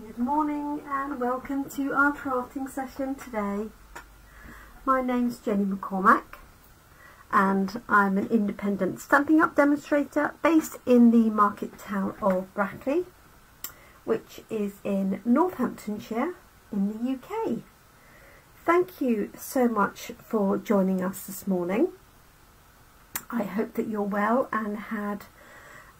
Good morning and welcome to our crafting session today. My name's Jenny McCormack and I'm an independent Stampin' Up demonstrator based in the market town of Brackley, which is in Northamptonshire in the UK. Thank you so much for joining us this morning. I hope that you're well and had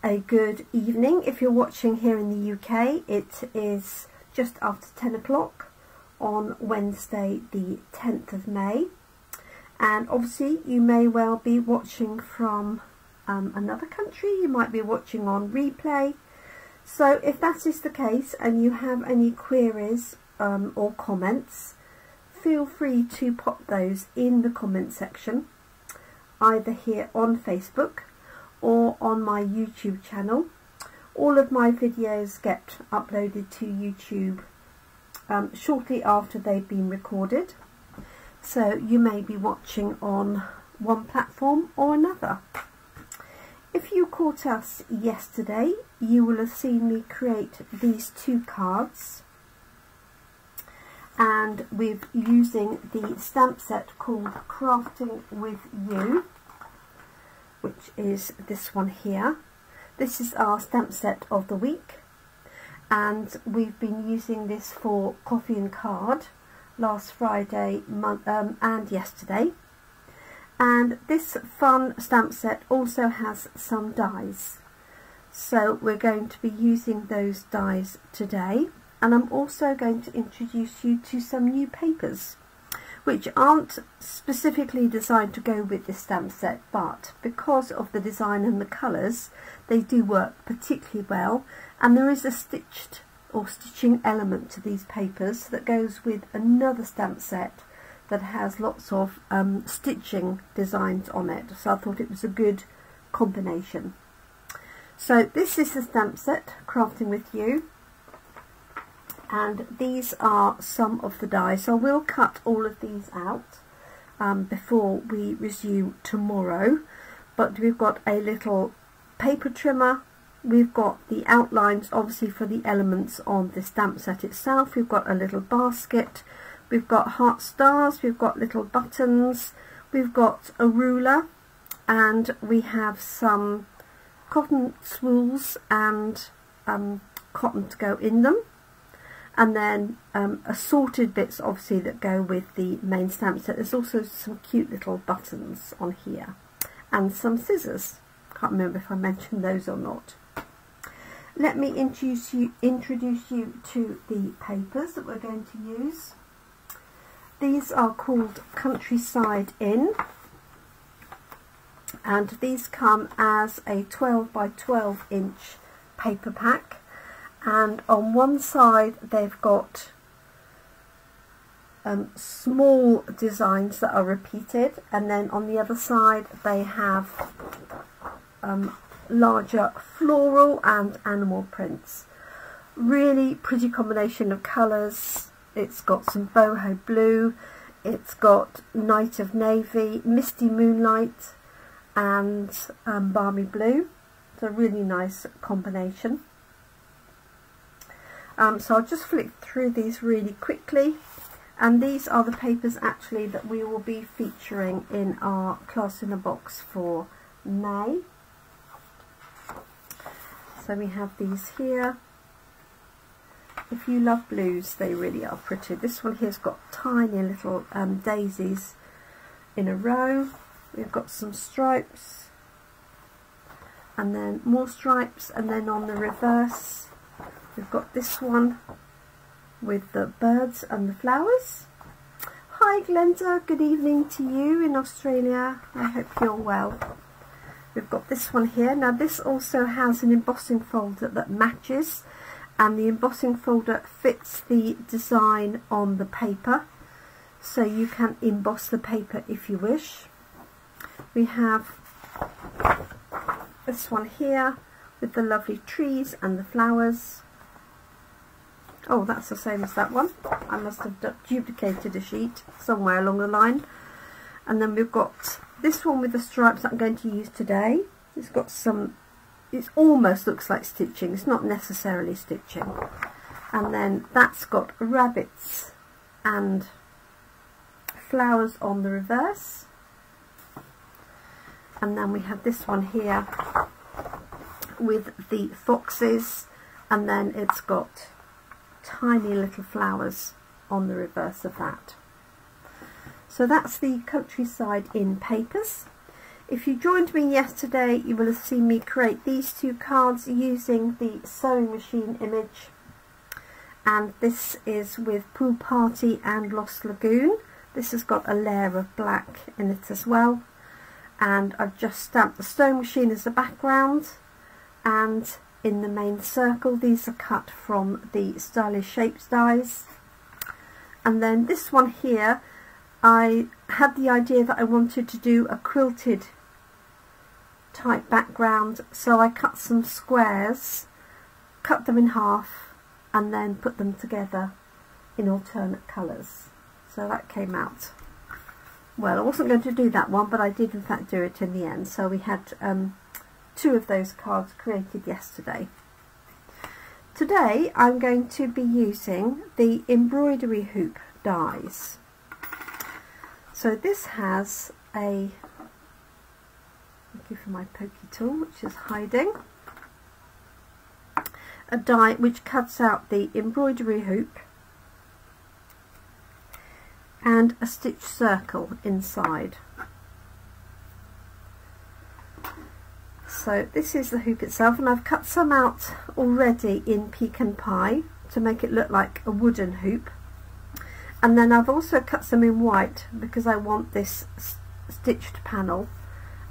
a good evening. If you're watching here in the UK, it is just after 10 o'clock on Wednesday the 10th of May, and obviously you may well be watching from another country. You might be watching on replay, so if that is the case and you have any queries or comments, feel free to pop those in the comment section, either here on Facebook or on my YouTube channel. All of my videos get uploaded to YouTube shortly after they've been recorded, so you may be watching on one platform or another. If you caught us yesterday, you will have seen me create these two cards, and we're using the stamp set called Crafting with You, which is this one here. This is our stamp set of the week, and we've been using this for coffee and card last Friday and yesterday. And this fun stamp set also has some dies, so we're going to be using those dies today. And I'm also going to introduce you to some new papers which aren't specifically designed to go with this stamp set, but because of the design and the colours, they do work particularly well, and there is a stitched or stitching element to these papers that goes with another stamp set that has lots of stitching designs on it, so I thought it was a good combination. So this is the stamp set, Crafting with You, and these are some of the dies. So we'll cut all of these out before we resume tomorrow, but we've got a little paper trimmer, we've got the outlines obviously for the elements on the stamp set itself, we've got a little basket, we've got heart stars, we've got little buttons, we've got a ruler, and we have some cotton swools and cotton to go in them. And then assorted bits obviously that go with the main stamp set. There's also some cute little buttons on here and some scissors. Can't remember if I mentioned those or not. Let me introduce you to the papers that we're going to use. These are called Countryside Inn, and these come as a 12 by 12 inch paper pack. And on one side they've got small designs that are repeated, and then on the other side they have larger floral and animal prints. Really pretty combination of colours. It's got some boho blue, it's got night of navy, misty moonlight, and balmy blue. It's a really nice combination. So I'll just flick through these really quickly, and these are the papers actually that we will be featuring in our class in a box for May. So we have these here. If you love blues, they really are pretty. This one here's got tiny little daisies in a row. We've got some stripes, and then more stripes, and then on the reverse we've got this one with the birds and the flowers. Hi Glenda, good evening to you in Australia. I hope you're well. We've got this one here. Now this also has an embossing folder that matches, and the embossing folder fits the design on the paper, so you can emboss the paper if you wish. We have this one here with the lovely trees and the flowers. Oh, that's the same as that one. I must have duplicated a sheet somewhere along the line. And then we've got this one with the stripes that I'm going to use today. It's got some, it almost looks like stitching. It's not necessarily stitching. and then that's got rabbits and flowers on the reverse, and then we have this one here with the foxes, and then it's got tiny little flowers on the reverse of that. So that's the countryside in papers. If you joined me yesterday, you will have seen me create these two cards using the sewing machine image, and this is with Pool Party and Lost Lagoon. This has got a layer of black in it as well, and I've just stamped the sewing machine as a background, and in the main circle these are cut from the Stylish Shapes dies. And then this one here, I had the idea that I wanted to do a quilted type background, so I cut some squares, cut them in half, and then put them together in alternate colours. So that came out well. I wasn't going to do that one, but I did in fact do it in the end. So we had two of those cards created yesterday. Today I'm going to be using the embroidery hoop dies. So this has a, thank you for my pokey tool which is hiding, a die which cuts out the embroidery hoop and a stitch circle inside. So this is the hoop itself, and I've cut some out already in pecan pie to make it look like a wooden hoop, and then I've also cut some in white because I want this stitched panel,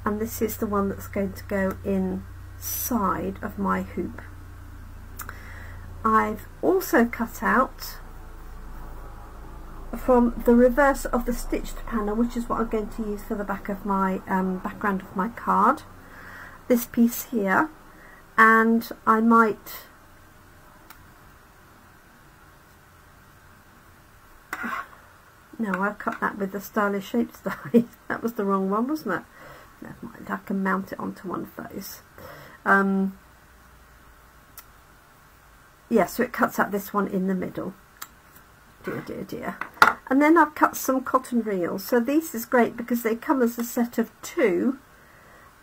and this is the one that's going to go inside of my hoop. I've also cut out from the reverse of the stitched panel, which is what I'm going to use for the back of my background of my card, this piece here, and I might no, I cut that with the Stylish Shapes die. That was the wrong one, wasn't it? Never mind, I can mount it onto one of those. Yeah, so it cuts out this one in the middle. Dear, dear, dear. And then I've cut some cotton reels. So this is great because they come as a set of two,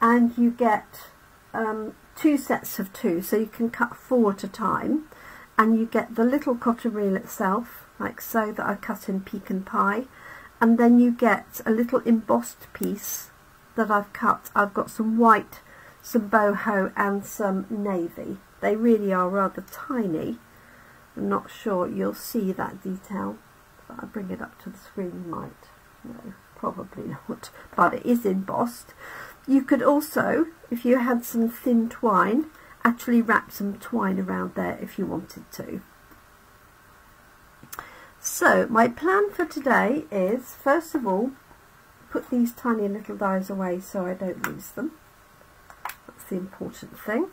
and you get two sets of two, so you can cut 4 at a time, and you get the little cotton reel itself, like so, that I cut in pecan pie, and then you get a little embossed piece that I've cut. I've got some white, some boho, and some navy. They really are rather tiny. I'm not sure you'll see that detail. If I bring it up to the screen, you might. No, probably not, but it is embossed. You could also, if you had some thin twine, actually wrap some twine around there if you wanted to. So my plan for today is, first of all, put these tiny little dies away so I don't lose them. That's the important thing.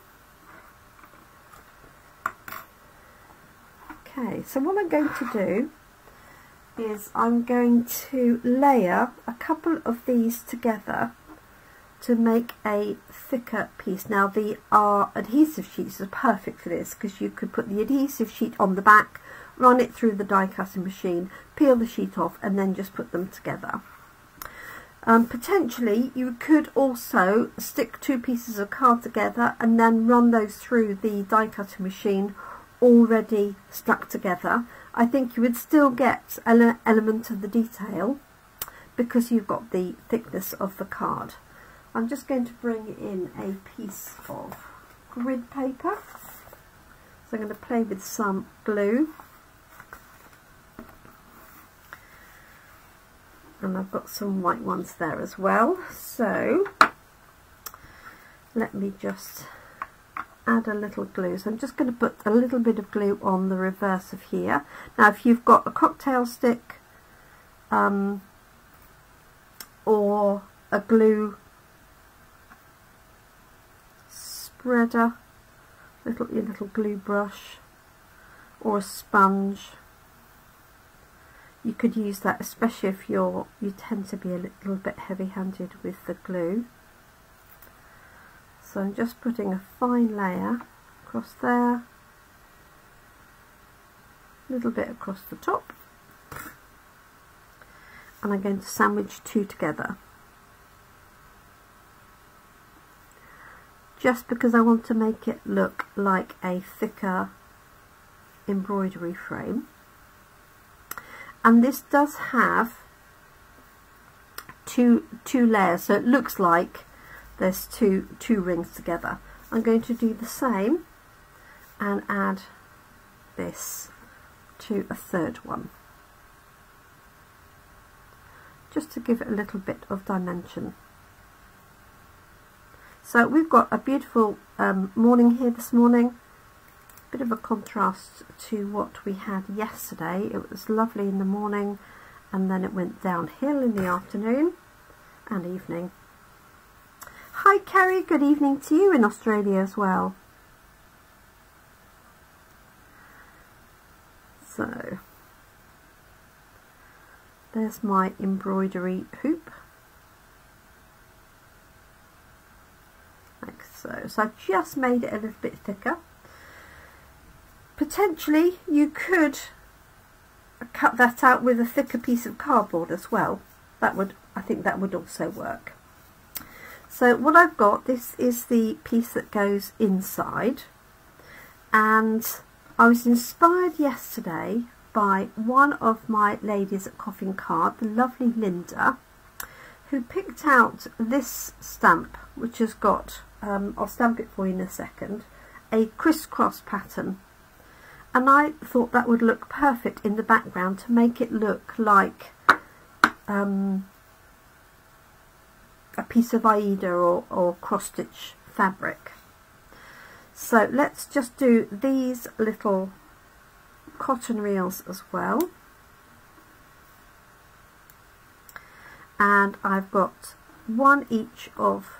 Okay, so what I'm going to do is I'm going to layer a couple of these together to make a thicker piece. Now the adhesive sheets are perfect for this because you could put the adhesive sheet on the back, run it through the die cutting machine, peel the sheet off, and then just put them together. Potentially you could also stick 2 pieces of card together and then run those through the die cutting machine already stuck together. I think you would still get an element of the detail because you've got the thickness of the card. I'm just going to bring in a piece of grid paper. So I'm going to play with some glue. And I've got some white ones there as well. So let me just add a little glue. So I'm just going to put a little bit of glue on the reverse of here. Now if you've got a cocktail stick or a glue spreader, your little glue brush, or a sponge, you could use that, especially if you tend to be a little bit heavy-handed with the glue. So I'm just putting a fine layer across there, a little bit across the top, and I'm going to sandwich two together, just because I want to make it look like a thicker embroidery frame. And this does have two layers, so it looks like there's two rings together. I'm going to do the same and add this to a third one, just to give it a little bit of dimension. So we've got a beautiful morning here this morning, bit of a contrast to what we had yesterday. It was lovely in the morning, and then it went downhill in the afternoon and evening. Hi Kerrir, good evening to you in Australia as well. So there's my embroidery hoop, like so. So I've just made it a little bit thicker. Potentially you could cut that out with a thicker piece of cardboard as well. That would, I think that would also work. So what I've got, this is the piece that goes inside, and I was inspired yesterday by one of my ladies at Coffin Card, the lovely Linda, who picked out this stamp, which has got, I'll stamp it for you in a second, a crisscross pattern. And I thought that would look perfect in the background to make it look like a piece of Aida or cross-stitch fabric. So let's just do these little cotton reels as well. And I've got one each of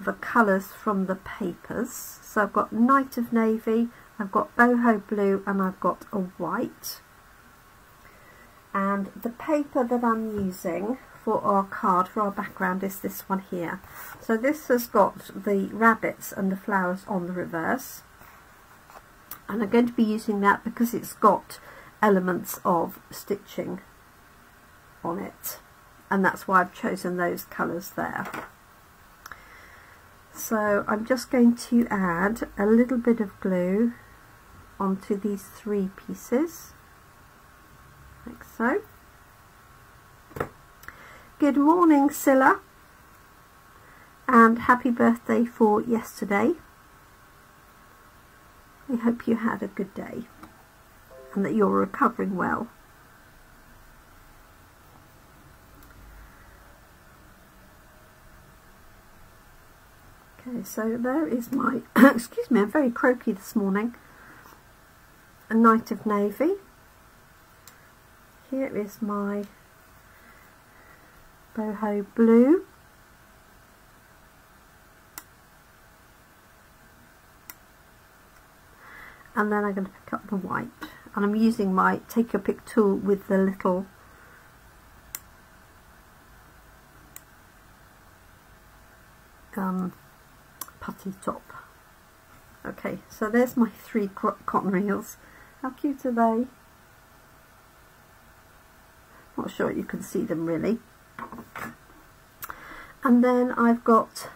the colours from the papers. So I've got Night of Navy, I've got boho blue, and I've got a white. And the paper that I'm using for our card, for our background, is this one here. So this has got the rabbits and the flowers on the reverse, and I'm going to be using that because it's got elements of stitching on it, and that's why I've chosen those colours there. So I'm just going to add a little bit of glue onto these three pieces, like so. Good morning, Scylla, and happy birthday for yesterday. I hope you had a good day and that you're recovering well. Okay, so there is my excuse me, I'm very croaky this morning. A Night of Navy. Here is my boho blue. And then I'm going to pick up the white. And I'm using my take your pick tool with the little putty top. Okay, so there's my three cotton reels. How cute are they? Not sure you can see them really. And then I've got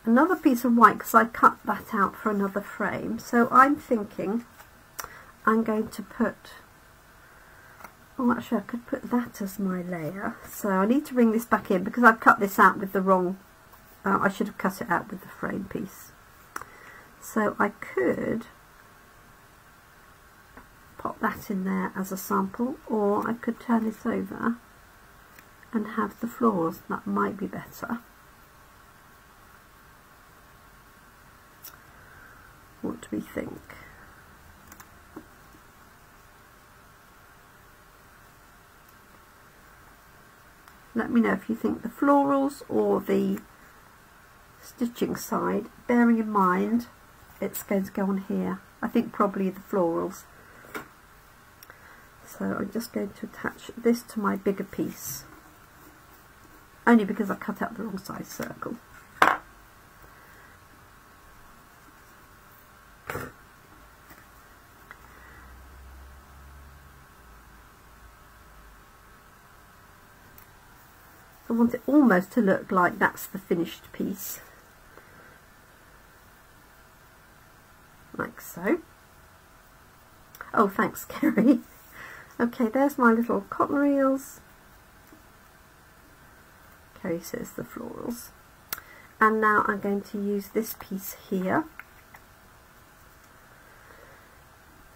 another piece of white because I cut that out for another frame. So I'm thinking I'm going to put, oh actually I could put that as my layer. So I need to bring this back in because I've cut this out with the wrong, I should have cut it out with the frame piece. So I could pop that in there as a sample, or I could turn it over and have the florals. That might be better. What do we think? Let me know if you think the florals or the stitching side, bearing in mind it's going to go on here. I think probably the florals. So I'm just going to attach this to my bigger piece, only because I cut out the wrong size circle. I want it almost to look like that's the finished piece, like so. Oh, thanks, Kerrir. Okay, there's my little cotton reels. Kerrir says the florals. And now I'm going to use this piece here.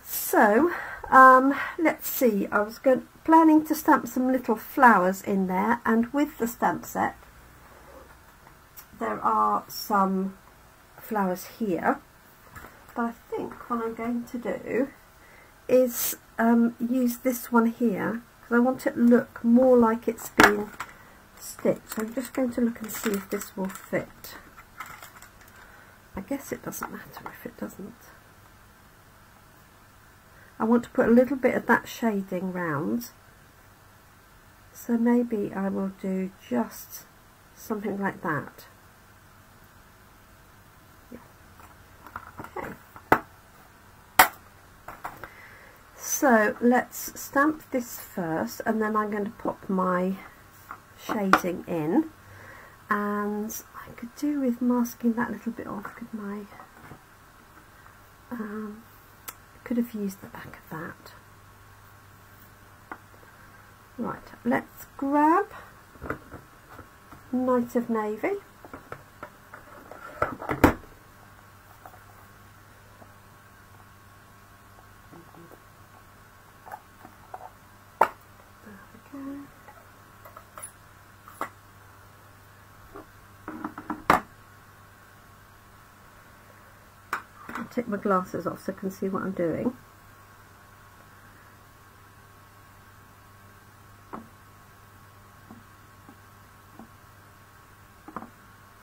So, let's see, I was planning to stamp some little flowers in there, and with the stamp set there are some flowers here, but I think what I'm going to do is use this one here, because I want it to look more like it's been stitched. So I'm just going to look and see if this will fit. I guess it doesn't matter if it doesn't. I want to put a little bit of that shading round, so maybe I will do just something like that. Yeah. Okay. So let's stamp this first, and then I'm going to pop my shading in, and I could do with masking that little bit off, couldn't I? Could have used the back of that. Right, let's grab Night of Navy. There we go. I'll take my glasses off so I can see what I'm doing.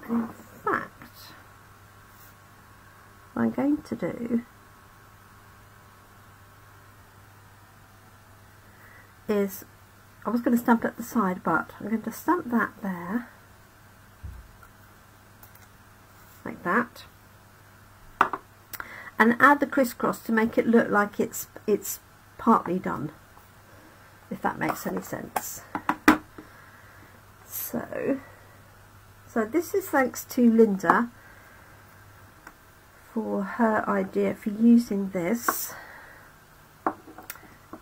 And in fact, what I'm going to do is, I was going to stamp at the side, but I'm going to stamp that there, like that, and add the crisscross to make it look like it's partly done, if that makes any sense. So this is thanks to Linda for her idea for using this,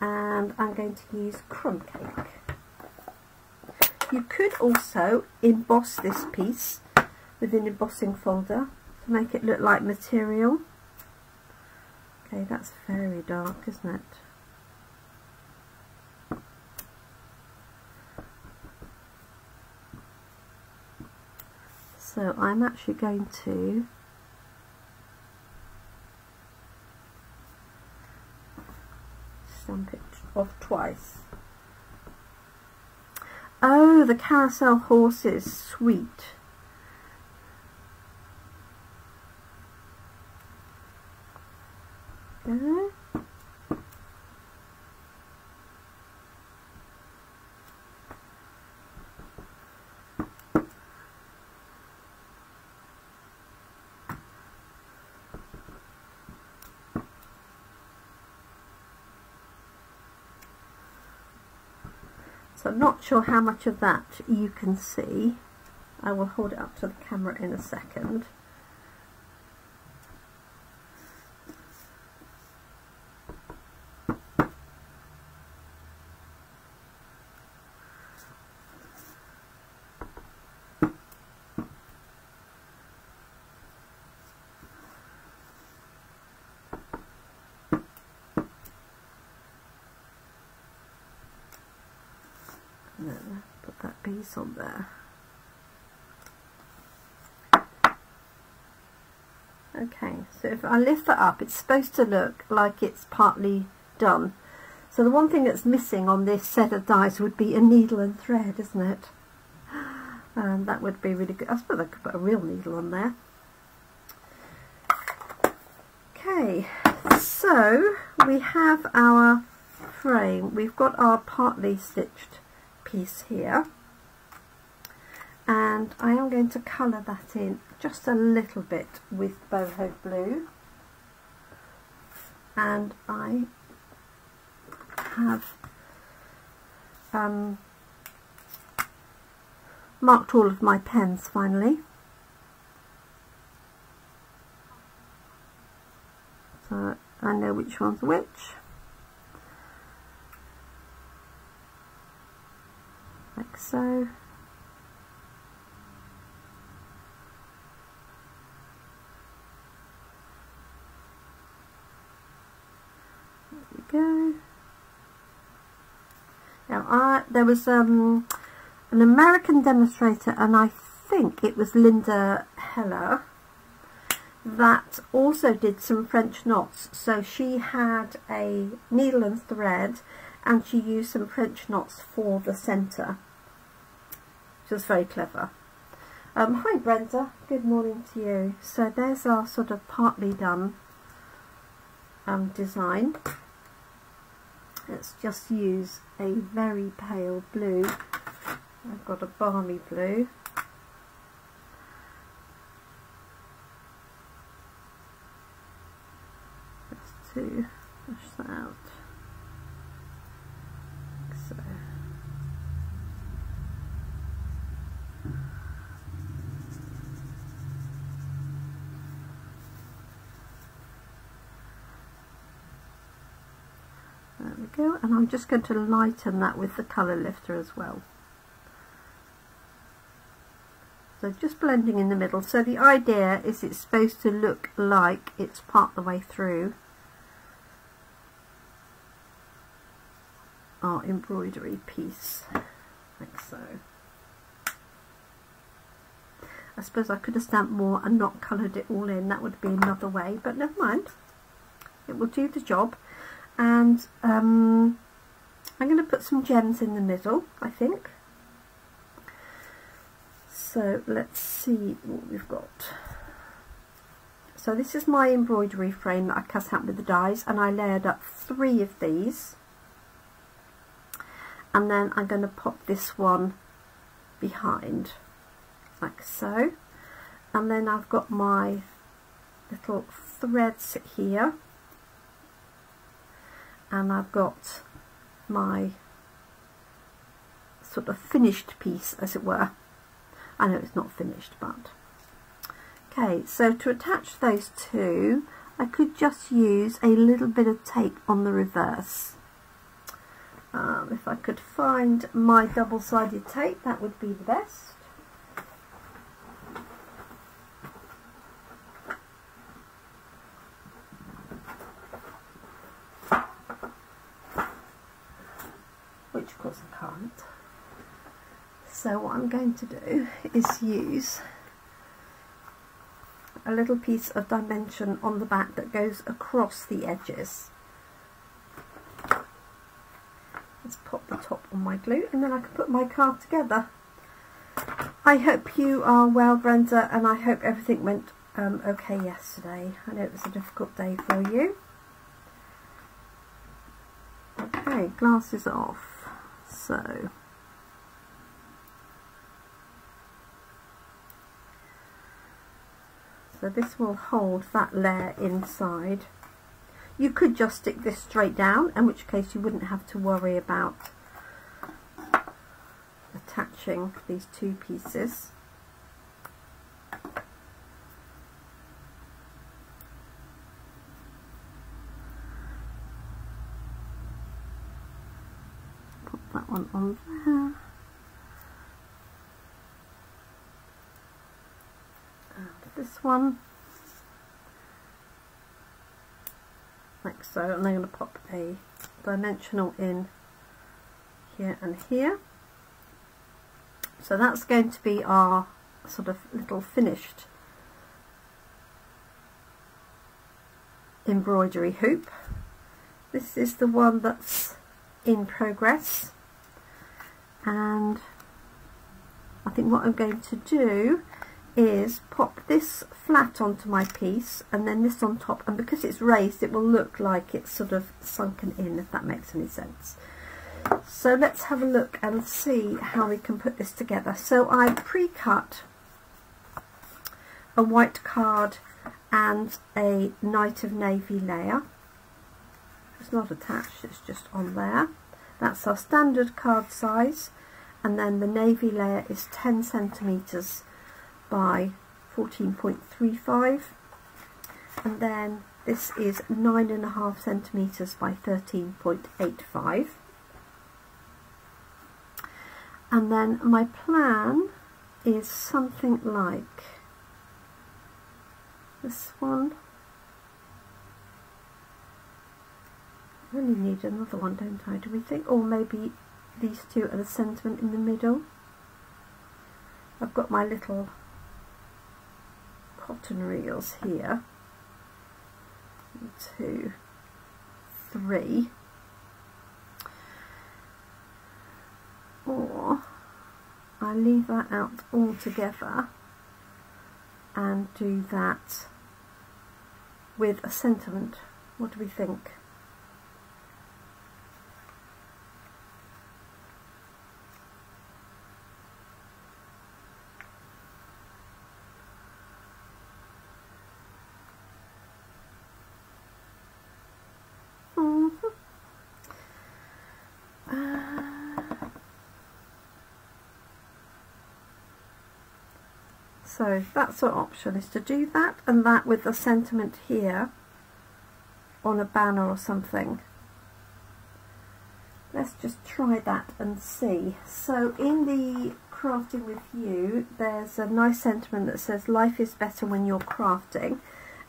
and I'm going to use crumb cake. You could also emboss this piece with an embossing folder to make it look like material. Okay, that's very dark, isn't it? So I'm actually going to stamp it off twice. Oh, the carousel horses, sweet. Okay. So I'm not sure how much of that you can see. I will hold it up to the camera in a second. And then put that piece on there. Okay, so if I lift that up, it's supposed to look like it's partly done. So the one thing that's missing on this set of dies would be a needle and thread, isn't it? And that would be really good. I suppose I could put a real needle on there. Okay, so we have our frame. We've got our partly stitched piece here, and I am going to colour that in just a little bit with boho blue, and I have marked all of my pens finally. So I know which one's which. Like so. There we go. Now there was an American demonstrator, and I think it was Linda Heller, that also did some French knots. So she had a needle and thread, and she used some French knots for the centre, which was very clever. Hi Brenda, good morning to you. So there's our sort of partly done design. Let's just use a very pale blue. I've got a balmy blue. Just to push that out. Like so. There we go, and I'm just going to lighten that with the colour lifter as well. So just blending in the middle. So the idea is it's supposed to look like it's part the way through our embroidery piece, like so. I suppose I could have stamped more and not coloured it all in, that would be another way, but never mind, it will do the job. And I'm going to put some gems in the middle, I think. So let's see what we've got. So this is my embroidery frame that I cut out with the dies, and I layered up 3 of these, and then I'm going to pop this one behind like so, and then I've got my little threads here, and I've got my sort of finished piece, as it were. I know it's not finished, but okay. So to attach those two, I could just use a little bit of tape on the reverse. If I could find my double-sided tape, that would be the best. Which of course I can't. So what I'm going to do is use a little piece of dimension on the back that goes across the edges. Let's pop the top on my glue, and then I can put my card together. I hope you are well, Brenda, and I hope everything went okay yesterday. I know it was a difficult day for you. Okay, glasses off. So this will hold that layer inside. You could just stick this straight down, in which case you wouldn't have to worry about attaching these 2 pieces. Put that one on there. This one, like so, and I'm going to pop a dimensional in here and here. So that's going to be our sort of little finished embroidery hoop. This is the one that's in progress, and I think what I'm going to do is pop this flat onto my piece and then this on top, and because it's raised it will look like it's sort of sunken in, if that makes any sense. So let's have a look and see how we can put this together. So I pre-cut a white card and a Night of Navy layer. It's not attached, it's just on there. That's our standard card size, and then the navy layer is 10 centimetres by 14.35, and then this is 9.5 centimetres by 13.85. And then my plan is something like this one. I really need another one, don't I, do we think? Or maybe these two are the sentiment in the middle. I've got my little cotton reels here. 1, 2, 3. Or I leave that out all together and do that with a sentiment. What do we think? So that's our option, is to do that and that with the sentiment here on a banner or something. Let's just try that and see. So in the Crafting with You, there's a nice sentiment that says life is better when you're crafting,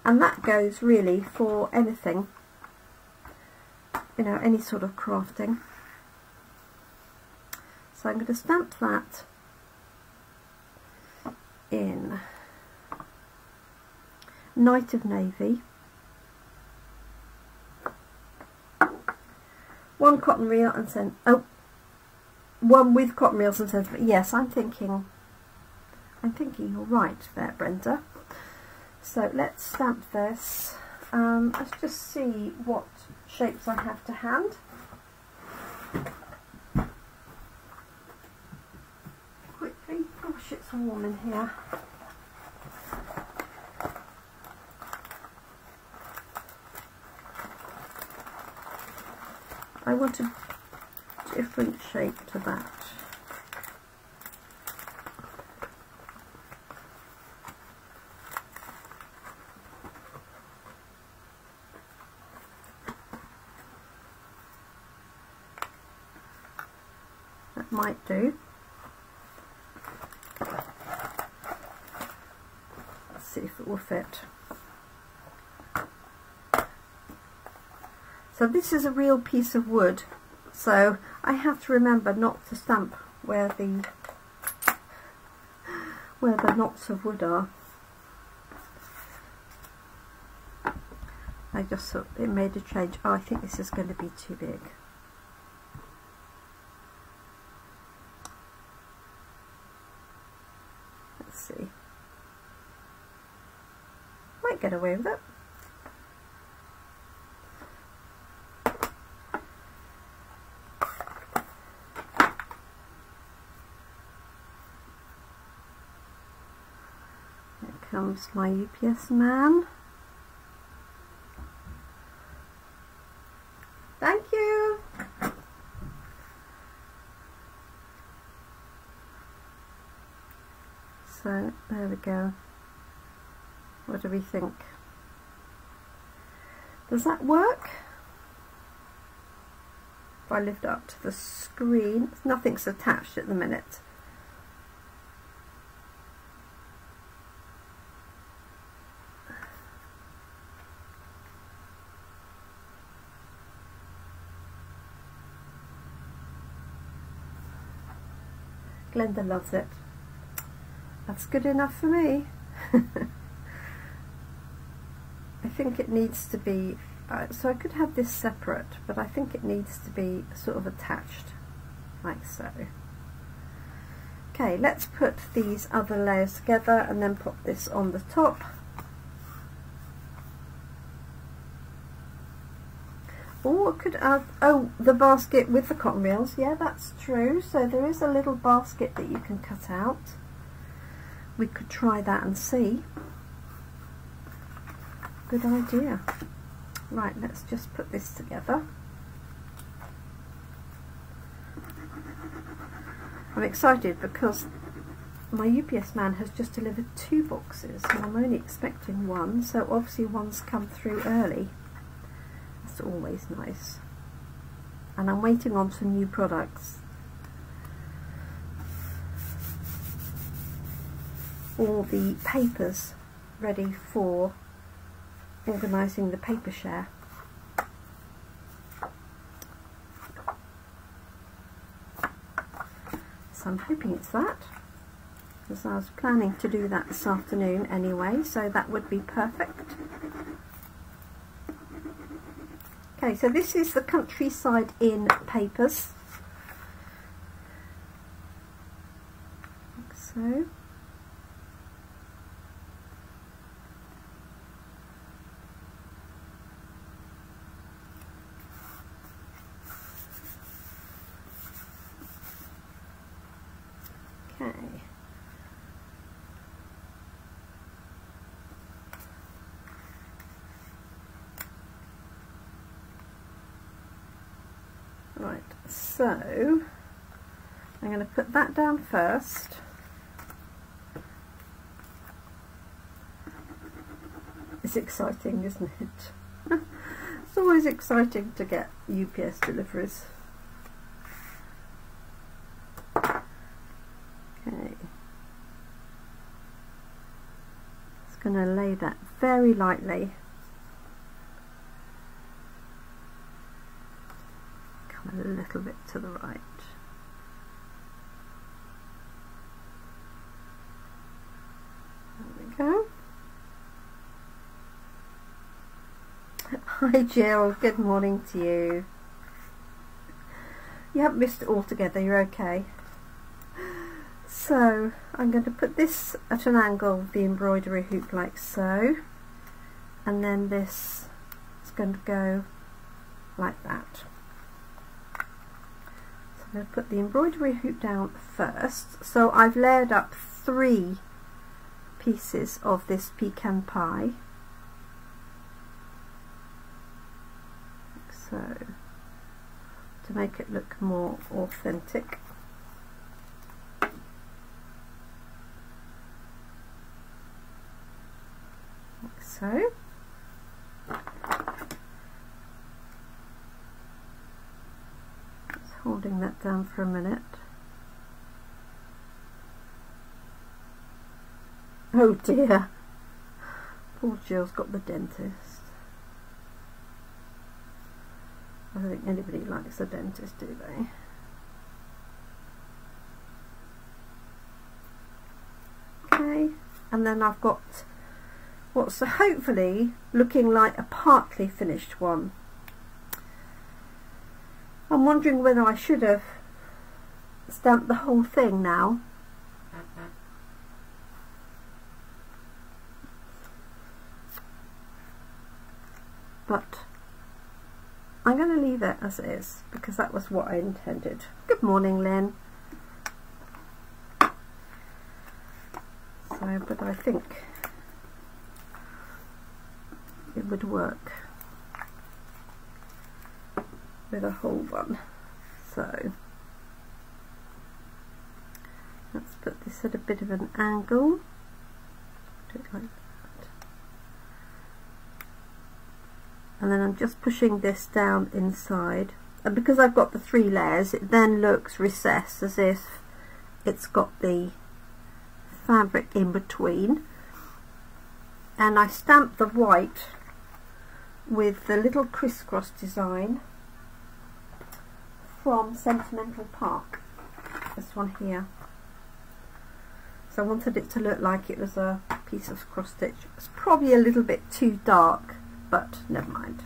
and that goes really for anything, you know, any sort of crafting. So I'm going to stamp that in Night of Navy, 1 cotton reel and send, oh, 1 with cotton reels and sentiment. Yes, I'm thinking you're right there, Brenda. So let's stamp this. Let's just see what shapes I have to hand. Quickly. Gosh, it's warm in here. I want a different shape to that. That might do. Let's see if it will fit. So this is a real piece of wood, so I have to remember not to stamp where the knots of wood are. I just thought it made a change. Oh, I think this is going to be too big. Let's see. Might get away with it. Comes my UPS man. Thank you. So there we go. What do we think? Does that work? If I lift up to the screen, nothing's attached at the minute. Glenda loves it. That's good enough for me. I think it needs to be, so I could have this separate, but I think it needs to be sort of attached, like so. Okay, let's put these other layers together and then pop this on the top. Or I could add, oh, the basket with the cotton reels. Yeah, that's true. So there is a little basket that you can cut out. We could try that and see. Good idea. Right, let's just put this together. I'm excited because my UPS man has just delivered 2 boxes and I'm only expecting 1, so obviously one's come through early. That's always nice. And I'm waiting on some new products. All the papers ready for organising the paper share. So I'm hoping it's that, because I was planning to do that this afternoon anyway, so that would be perfect. Okay, so this is the Countryside Inn papers. Like so. Okay. Right, so I'm going to put that down first. It's exciting, isn't it? It's always exciting to get UPS deliveries. Okay. Just going to lay that very lightly. Come a little bit to the right. There we go. Hi Jill, good morning to you. You haven't missed it altogether, you're okay. So I'm going to put this at an angle of the embroidery hoop like so, and then this is going to go like that. So I'm going to put the embroidery hoop down first. So I've layered up 3 pieces of this pecan pie. Like so, to make it look more authentic. Like so. Just holding that down for a minute. Oh dear, poor Jill's got the dentist. I don't think anybody likes a dentist, do they? Okay, and then I've got what's hopefully looking like a partly finished one. I'm wondering whether I should have stamped the whole thing now. But I'm going to leave it as it is because that was what I intended. Good morning, Lynn. So, but I think it would work with a whole one. So let's put this at a bit of an angle. Do it like that. And then I'm just pushing this down inside, and because I've got the 3 layers, it then looks recessed as if it's got the fabric in between. And I stamped the white with the little crisscross design from Sentimental Park, this one here. So I wanted it to look like it was a piece of cross stitch. It's probably a little bit too dark, but never mind.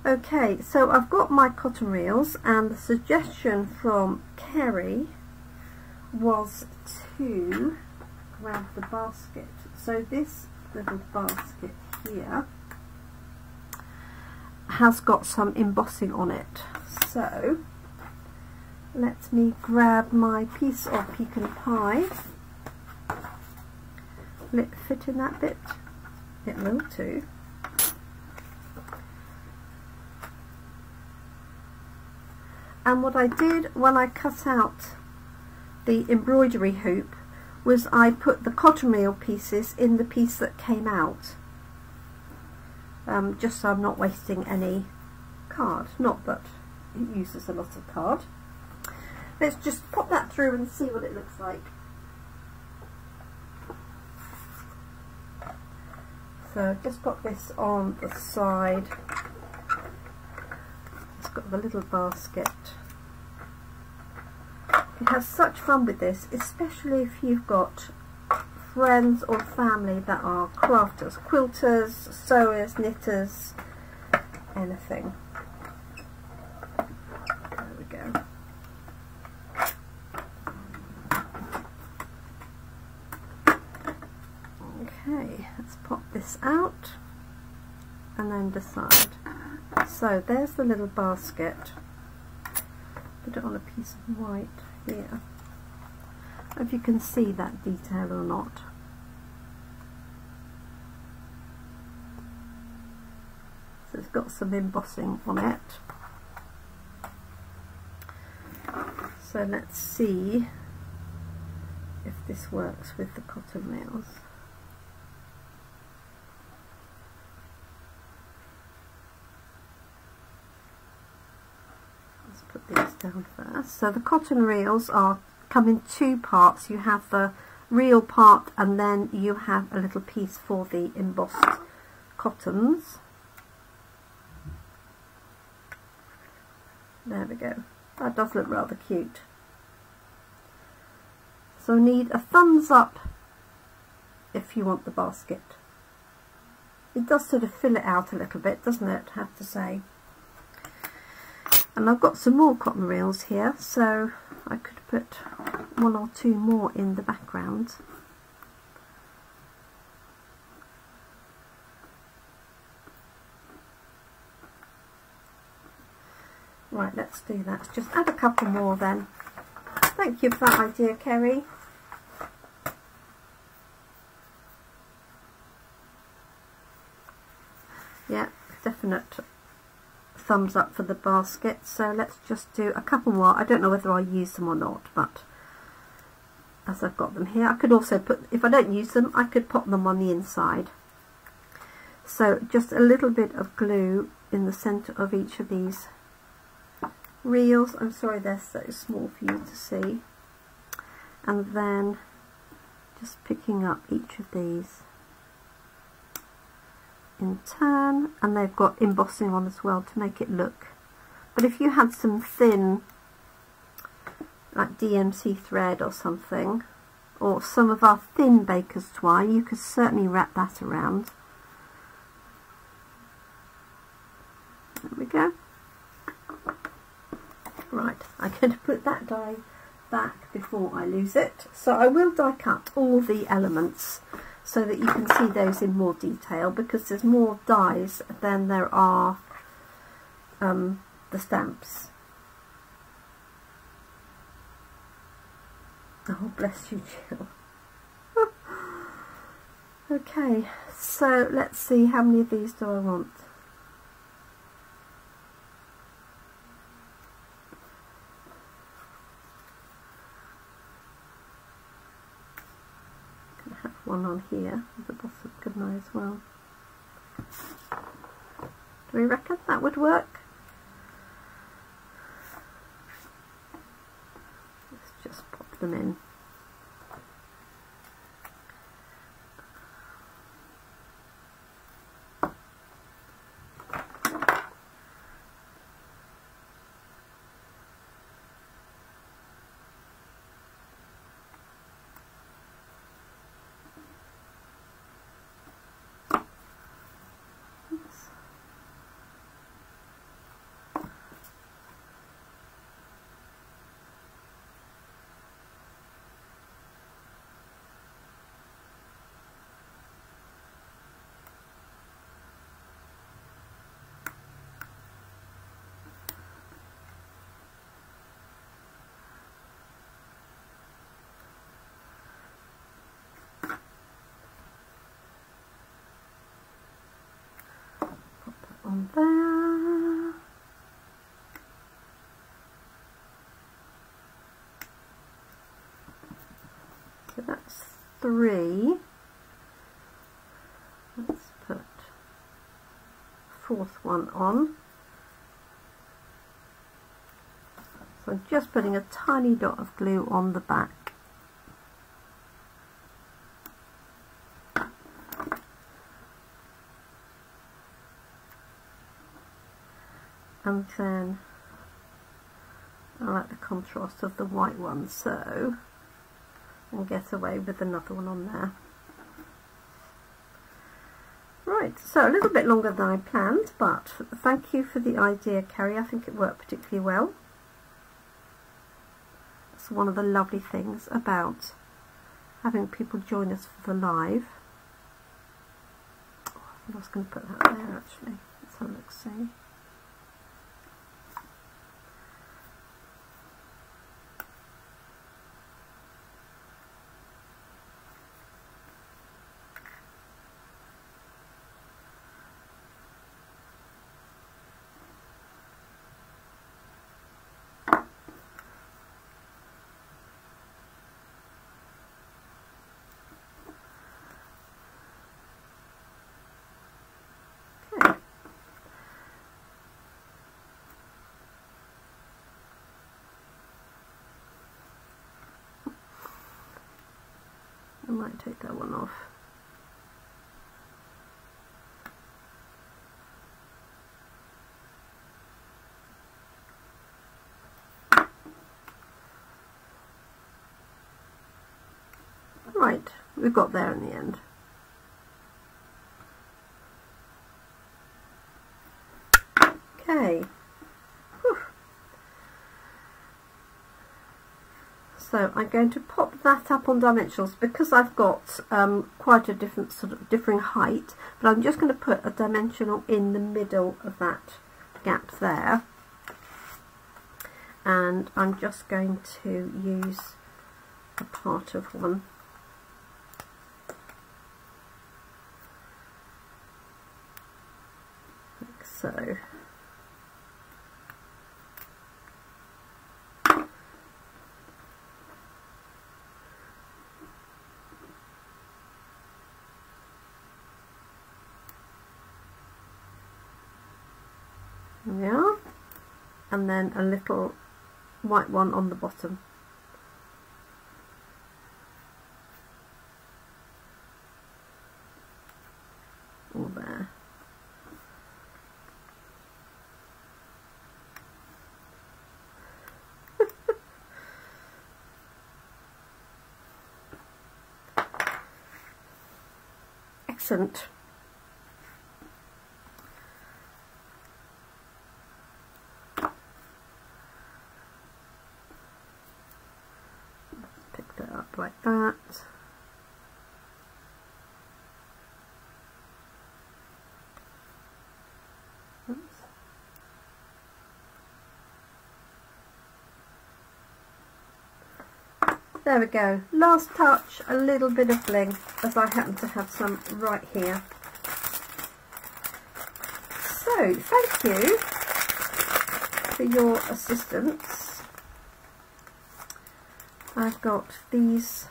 Okay, so I've got my cotton reels, and the suggestion from Kerrir was to grab the basket. So this little basket here has got some embossing on it. So let me grab my piece of pecan pie. Will it fit in that bit? It will too. And what I did when I cut out the embroidery hoop was I put the cotton reel pieces in the piece that came out, just so I'm not wasting any card. Not that it uses a lot of card. Let's just pop that through and see what it looks like. So I've just got this on the side. It's got the little basket. You have such fun with this, especially if you've got friends or family that are crafters, quilters, sewers, knitters, anything. There we go. Okay, let's pop this out and then decide. So there's the little basket. Put it on a piece of white here. If you can see that detail or not. So it's got some embossing on it. So let's see if this works with the cotton reels. Put these down first. So the cotton reels come in two parts. You have the reel part and then you have a little piece for the embossed cottons. There we go. That does look rather cute. So need a thumbs up if you want the basket. It does sort of fill it out a little bit, doesn't it, I have to say. And I've got some more cotton reels here, so I could put one or two more in the background. Right, let's do that. Just add a couple more then. Thank you for that idea, Kerri. Yeah, definite thumbs up for the basket. So let's just do a couple more. I don't know whether I'll use them or not, but as I've got them here, I could also put, if I don't use them, I could pop them on the inside. So just a little bit of glue in the centre of each of these reels. I'm sorry they're so small for you to see. And then just picking up each of these in turn, and they've got embossing on as well to make it look. But if you had some thin, like DMC thread or something, or some of our thin baker's twine, you could certainly wrap that around. There we go. Right, I'm going to put that die back before I lose it. So I will die cut all the elements so that you can see those in more detail, because there's more dies than there are the stamps. Oh, bless you, Jill. Okay, so let's see, how many of these do I want? One on here at the bottom, couldn't I, as well? Do we reckon that would work? Let's just pop them in. On there. So that's 3. Let's put 4th one on. So I'm just putting a tiny dot of glue on the back. And then I like the contrast of the white one, so I'll get away with another one on there. Right, so a little bit longer than I planned, but thank you for the idea, Kerrir. I think it worked particularly well. It's one of the lovely things about having people join us for the live. Oh, I think I was going to put that there actually. Let's have a look, see. I might take that one off. Right, we got there in the end. Okay. Whew. So I'm going to pop that up on dimensionals because I've got quite a different sort of differing height, but I'm just going to put a dimensional in the middle of that gap there, and I'm just going to use a part of one. Like so. There we are, and then a little white one on the bottom. All there. Excellent. Pick that up like that. Oops. There we go. Last touch, a little bit of bling, as I happen to have some right here. So, thank you for your assistance. I've got these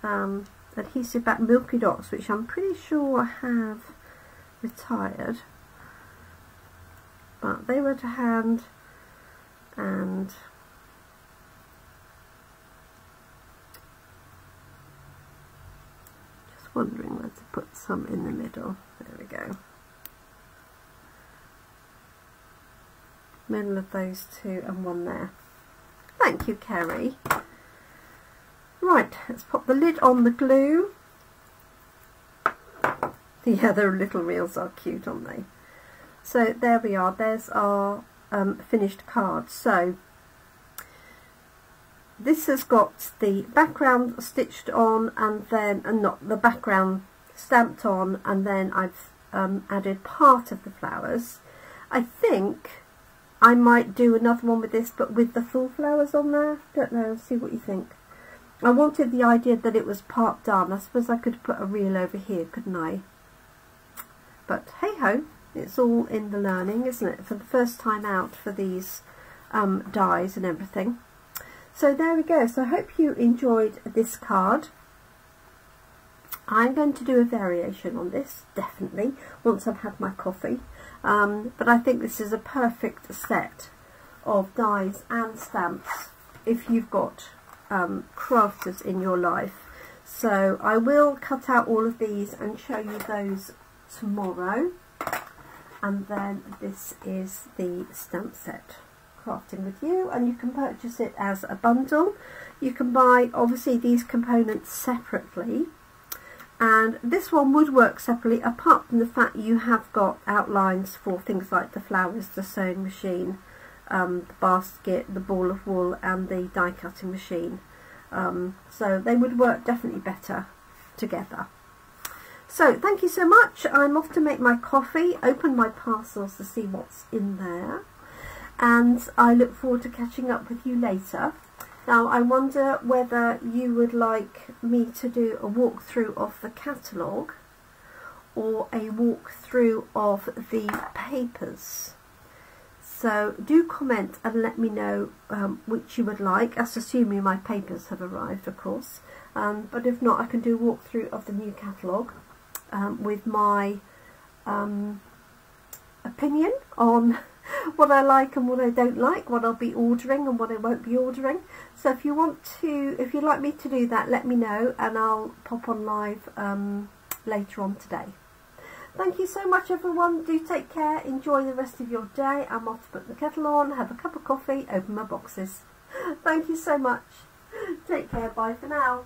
adhesive back milky dots, which I'm pretty sure I have retired, but they were to hand, and just wondering where to put some in the middle. There we go. Middle of those two and one there. Thank you, Kerrir. Right, let's pop the lid on the glue. Yeah, the little reels are cute, aren't they? So there we are, there's our finished card. So this has got the background stitched on, and then not the background stamped on, and then I've added part of the flowers. I think I might do another one with this, but with the full flowers on there. Don't know, see what you think. I wanted the idea that it was part done. I suppose I could put a reel over here, couldn't I? But hey ho, it's all in the learning, isn't it? For the first time out for these dies and everything. So there we go. So I hope you enjoyed this card. I'm going to do a variation on this, definitely, once I've had my coffee. But I think this is a perfect set of dies and stamps if you've got crafters in your life. So I will cut out all of these and show you those tomorrow. And then this is the stamp set, Crafting With You, and you can purchase it as a bundle. You can buy obviously these components separately, and this one would work separately, apart from the fact you have got outlines for things like the flowers, the sewing machine, the basket, the ball of wool, and the die cutting machine. So they would work definitely better together. So thank you so much. I'm off to make my coffee, open my parcels to see what's in there, and I look forward to catching up with you later. Now I wonder whether you would like me to do a walkthrough of the catalogue or a walkthrough of the papers. So do comment and let me know which you would like, as assuming my papers have arrived, of course. But if not, I can do a walkthrough of the new catalogue with my opinion on what I like and what I don't like, what I'll be ordering and what I won't be ordering. So if you want to, if you'd like me to do that, let me know and I'll pop on live later on today. Thank you so much everyone, do take care, enjoy the rest of your day. I'm off to put the kettle on, have a cup of coffee, open my boxes. Thank you so much, take care, bye for now.